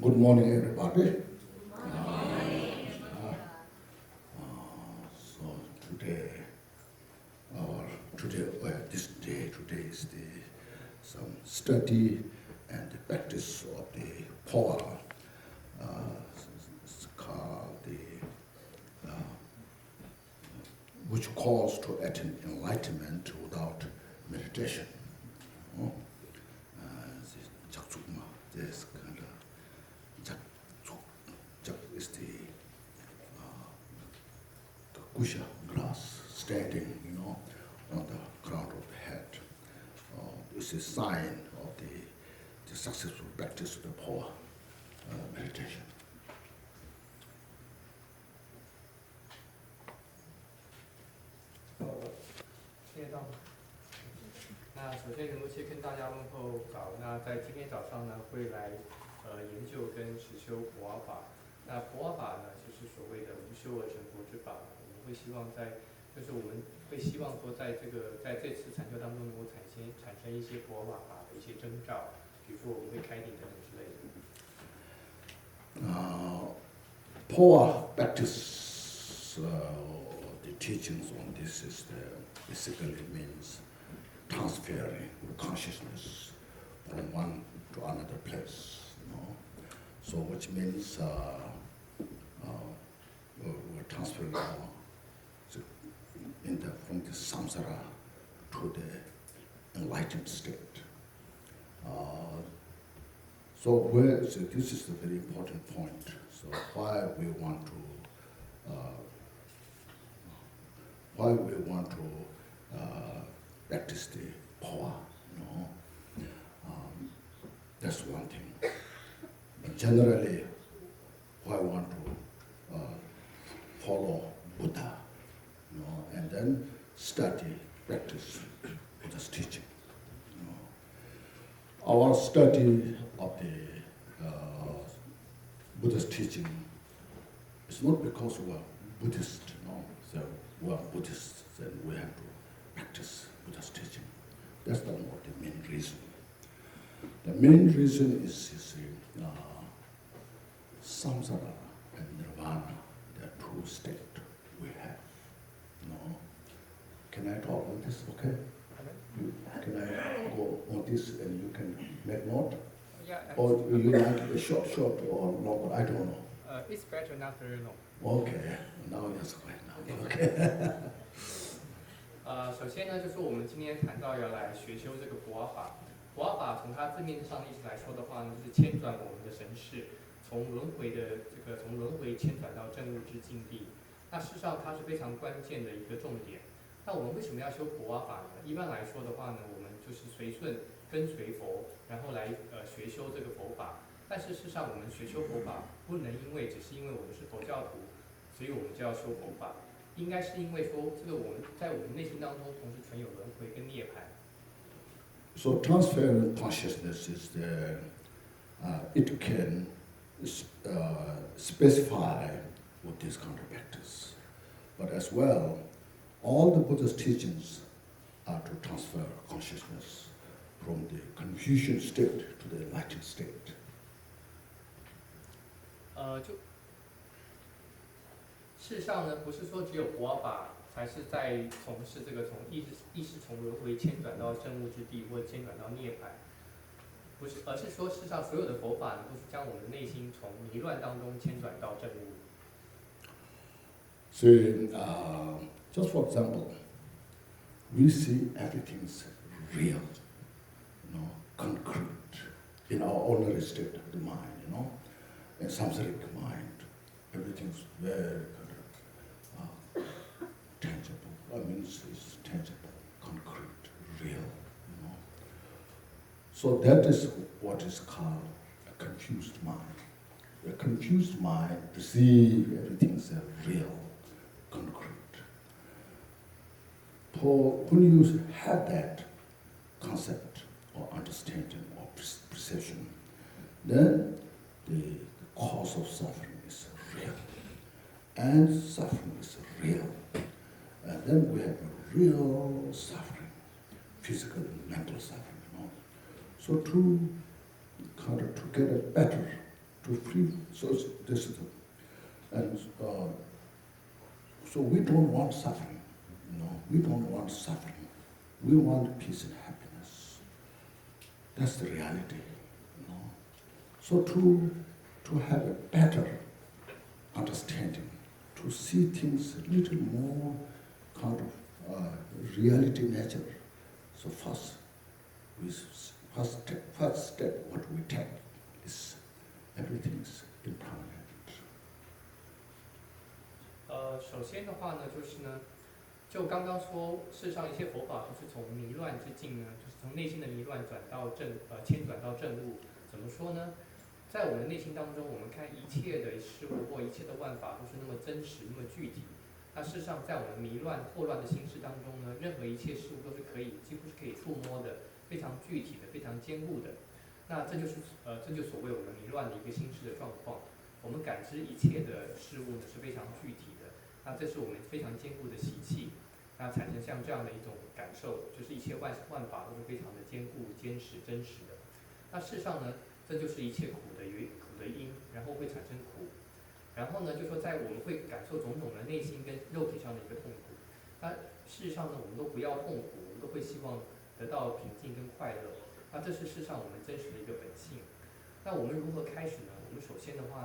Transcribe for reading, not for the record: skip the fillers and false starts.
Good morning, everybody. So today is some study and the practice of the power. It's called which calls to attain enlightenment without meditation. This kind of is the kusha grass standing, on the crown of the head. This is a sign of the successful practice of the power meditation. 听得到吗？那首先，仁波切跟大家问候早。那在今天早上呢，会来研究跟实修普瓦法。那普瓦法呢，就是所谓的无修而成佛之法。我们会希望我们会希望说，在这次禅修当中，能够产生一些普瓦法的一些征兆，比如说我们会开顶等等之类的。Power practice, the teachings on this basically means transferring consciousness from one to another place. So which means we're transferring from the samsara to the enlightened state. So this is a very important point. So why we want to practice the power, that's one thing. But generally, why we want to follow Buddha, and then study, practice Buddha's teaching. Our study of the Buddha's teaching is not because we are Buddhist, so we are Buddhists, then we have to practice Buddha's teaching. That's not the main reason. The main reason is samsara and nirvana, the true state we have. Can I talk on this, okay? Can I go on this and you can make note? Yeah. Or you like a short or long? I don't know. It's better not very long. Okay, now it's fine now. Okay. 首先呢，就是我们今天谈到要来学修这个普瓦法。普瓦法从它字面上的意思来说的话呢，就是牵转我们的神识，从轮回牵转到正悟之境地。那事实上它是非常关键的一个重点。那我们为什么要修普瓦法呢？一般来说的话呢，我们就是随顺跟随佛，然后来学修这个佛法。但是事实上，我们学修佛法不能只是因为我们是佛教徒，所以我们就要修佛法。应该是因为说，我们在我们内心当中同时存有轮回跟涅槃。So transferring consciousness is it can specify what this kind of practice, but as well, all the Buddha's teachings are to transfer consciousness from the confusion state to the enlightened state. 事实上呢，不是说只有普瓦法才是在从事这个从意识从轮回牵转到正悟之地，或者牵转到涅槃，不是，而是说事实上所有的佛法呢，都是将我们的内心从迷乱当中牵转到正悟。So, just for example, we see everything's real, concrete in our ordinary state of the mind, in samsaric mind, everything's very tangible. I mean, it's tangible, concrete, real, So that is what is called a confused mind. A confused mind perceives everything's real, concrete. When you have that concept or understanding or perception, then the cause of suffering is real. And suffering is real. And then we have a real suffering, physical and mental suffering. So to get a better to free. So this is, and so we don't want suffering. We don't want suffering. We want peace and happiness. That's the reality. So to have a better understanding, to see things a little more kind of reality nature. So first step what we take is everything's impermanent. 首先的话呢，就是呢，就刚刚说，事实上一切佛法都是从迷乱之境呢，就是从内心的迷乱迁转到正悟。怎么说呢？在我们内心当中，我们看一切的事物或一切的万法都是那么真实、那么具体。那事实上，在我们迷乱、霍乱的心事当中呢，任何一切事物都是几乎是可以触摸的，非常具体的、非常坚固的。那这就所谓我们迷乱的一个心事的状况。我们感知一切的事物呢是非常具体的。那这是我们非常坚固的习气。那产生像这样的一种感受，就是一切万法都是非常的坚固、坚实、真实的。那事实上呢，这就是一切苦的因，然后会产生苦。然后呢，就说在我们会感受种种的内心跟肉体上的一个痛苦。那事实上呢，我们都不要痛苦，我们都会希望得到平静跟快乐。那这是事实上我们真实的一个本性。那我们如何开始呢？我们首先的话。